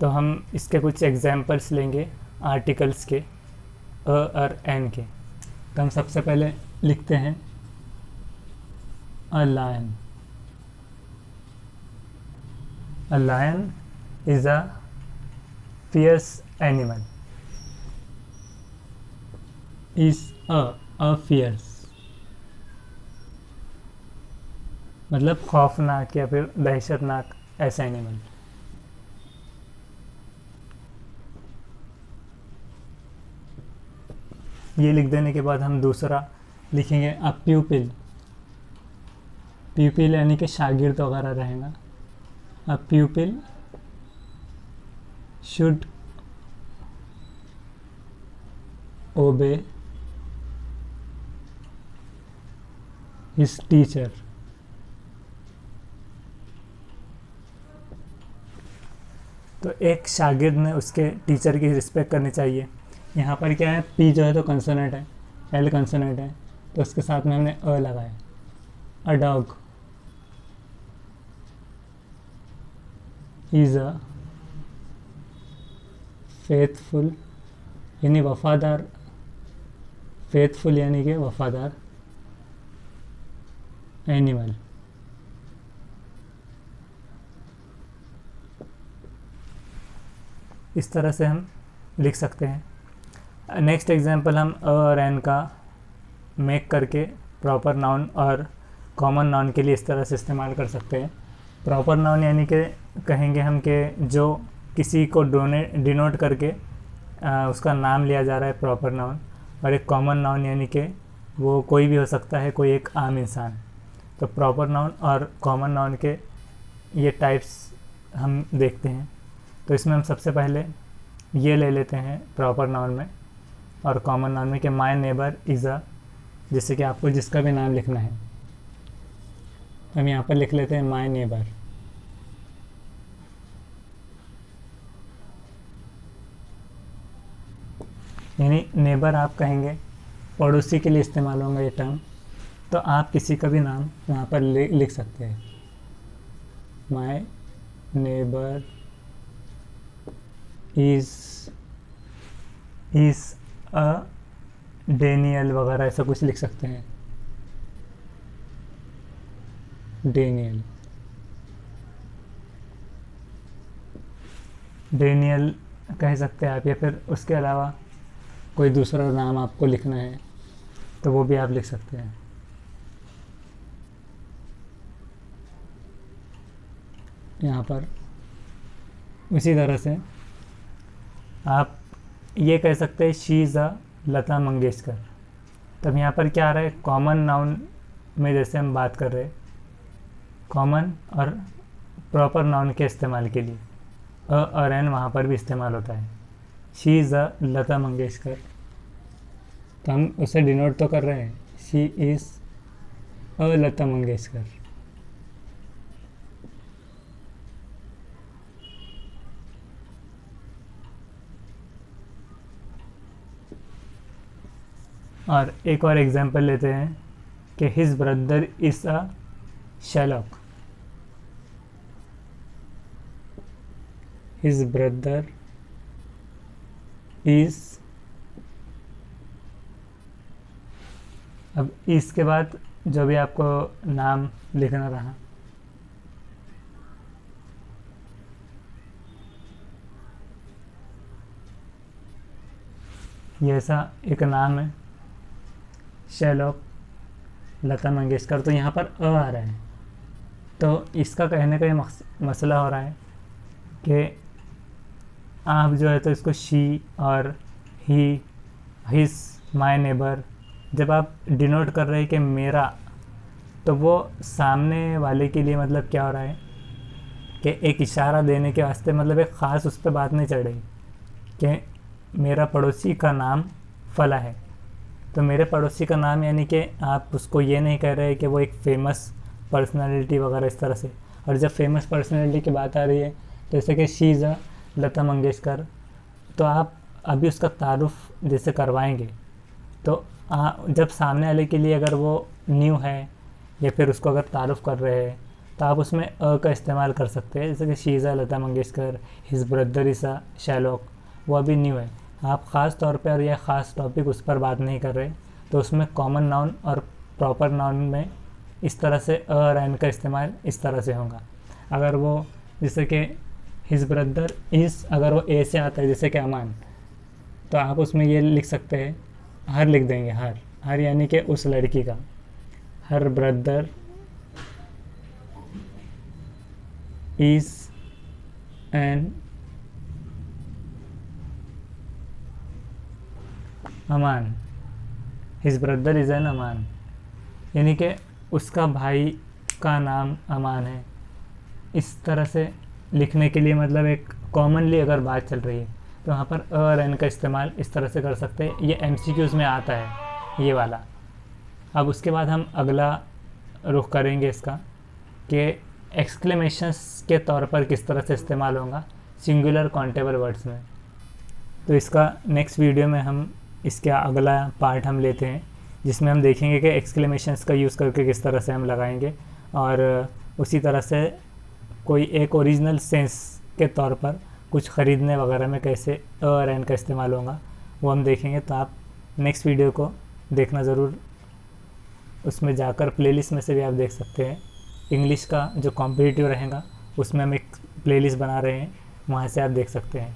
तो हम इसके कुछ एग्जाम्पल्स लेंगे आर्टिकल्स के अ और एन के। तो हम सबसे पहले लिखते हैं a lion. A lion is a fierce animal। is a fierce मतलब खौफनाक या फिर दहशतनाक ऐसा एनिमल। ये लिख देने के बाद हम दूसरा लिखेंगे अ प्यूपिल। प्यूपिल यानी कि शागिर्द वगैरह रहेगा। A pupil should obey his teacher. तो एक शागिर्द ने उसके टीचर की रिस्पेक्ट करनी चाहिए। यहाँ पर क्या है, पी जो है तो कंसोनेंट है, एल कंसोनेंट है, तो उसके साथ में हमने अ लगाया। A dog is a faithful यानी वफादार, फेथफुल यानी कि वफादार एनिमल। इस तरह से हम लिख सकते हैं। नेक्स्ट एग्जांपल हम अ और एन का मेक करके प्रॉपर नाउन और कॉमन नाउन के लिए इस तरह से इस्तेमाल कर सकते हैं। प्रॉपर नाउन यानी कि कहेंगे हम कि जो किसी को डिनोट करके उसका नाम लिया जा रहा है, प्रॉपर नाउन। और एक कॉमन नाउन यानी कि वो कोई भी हो सकता है, कोई एक आम इंसान। तो प्रॉपर नाउन और कॉमन नाउन के ये टाइप्स हम देखते हैं। तो इसमें हम सबसे पहले ये ले लेते हैं प्रॉपर नाउन में और कॉमन नाउन में कि माय नेबर इज़ अ, जैसे कि आपको जिसका भी नाम लिखना है, हम यहाँ पर लिख लेते हैं माय नेबर। यानी नेबर आप कहेंगे, पड़ोसी के लिए इस्तेमाल होगा ये टर्म। तो आप किसी का भी नाम वहाँ पर लिख सकते हैं। My neighbour is a Daniel वगैरह ऐसा कुछ लिख सकते हैं। डेनियल कह सकते हैं आप, या फिर उसके अलावा कोई दूसरा नाम आपको लिखना है तो वो भी आप लिख सकते हैं। यहाँ पर उसी तरह से आप ये कह सकते हैं she is a Lata Mangeshkar. तब यहाँ पर क्या आ रहा है, कॉमन नाउन में जैसे हम बात कर रहे हैं, कॉमन और प्रॉपर नाउन के इस्तेमाल के लिए अ और एन वहाँ पर भी इस्तेमाल होता है। She is a Lata Mangeshkar, तो हम उसे डिनोट तो कर रहे हैं, she is a Lata Mangeshkar. और एक और एग्जांपल लेते हैं कि his brother is a Sherlock. His brother is, अब इसके बाद जो भी आपको नाम लिखना रहा, ये ऐसा एक नाम है शेलॉक, लता मंगेशकर। तो यहाँ पर अ आ रहा है, तो इसका कहने का ये मसला हो रहा है कि आप जो है तो इसको शी और ही, हिज, माय नेबर जब आप डिनोट कर रहे हैं कि मेरा, तो वो सामने वाले के लिए मतलब क्या हो रहा है कि एक इशारा देने के वास्ते, मतलब एक ख़ास उस पर बात नहीं चढ़ रही कि मेरा पड़ोसी का नाम फला है। तो मेरे पड़ोसी का नाम यानी कि आप उसको ये नहीं कह रहे कि वो एक फेमस पर्सनालिटी वगैरह इस तरह से। और जब फेमस पर्सनालिटी की बात आ रही है, जैसे कि she is a Lata Mangeshkar, तो आप अभी उसका तारुफ जैसे करवाएंगे, तो जब सामने वाले के लिए अगर वो न्यू है या फिर उसको अगर तारुफ कर रहे हैं, तो आप उसमें अ का इस्तेमाल कर सकते हैं, जैसे कि she is a Lata Mangeshkar, his brother is a Shylock, वो अभी न्यू है। आप ख़ास तौर पे और यह ख़ास टॉपिक उस पर बात नहीं कर रहे, तो उसमें कॉमन नाउन और प्रॉपर नाउन में इस तरह से अ और एन का इस्तेमाल इस तरह से होगा। अगर वो जैसे कि हिज ब्रदर इज़, अगर वो ए से आता है जैसे कि अमान, तो आप उसमें ये लिख सकते हैं, हर लिख देंगे, हर यानी कि उस लड़की का, her brother is an Aman, his brother is an Aman, यानी कि उसका भाई का नाम अमान है। इस तरह से लिखने के लिए मतलब एक कॉमनली अगर बात चल रही है तो वहाँ पर अ और एन का इस्तेमाल इस तरह से कर सकते हैं। ये MCQs में आता है ये वाला। अब उसके बाद हम अगला रुख करेंगे इसका कि एक्सक्लेमेशंस के तौर पर किस तरह से इस्तेमाल होगा सिंगुलर काउंटेबल वर्ड्स में। तो इसका नेक्स्ट वीडियो में हम इसका अगला पार्ट हम लेते हैं, जिसमें हम देखेंगे कि एक्सक्लेमेशंस का यूज़ करके किस तरह से हम लगाएंगे, और उसी तरह से कोई एक ओरिजिनल सेंस के तौर पर कुछ ख़रीदने वगैरह में कैसे अ और एन का इस्तेमाल होगा वो हम देखेंगे। तो आप नेक्स्ट वीडियो को देखना ज़रूर, उसमें जाकर प्लेलिस्ट में से भी आप देख सकते हैं। इंग्लिश का जो कॉम्पिटिटिव रहेगा उसमें हम एक प्लेलिस्ट बना रहे हैं, वहाँ से आप देख सकते हैं।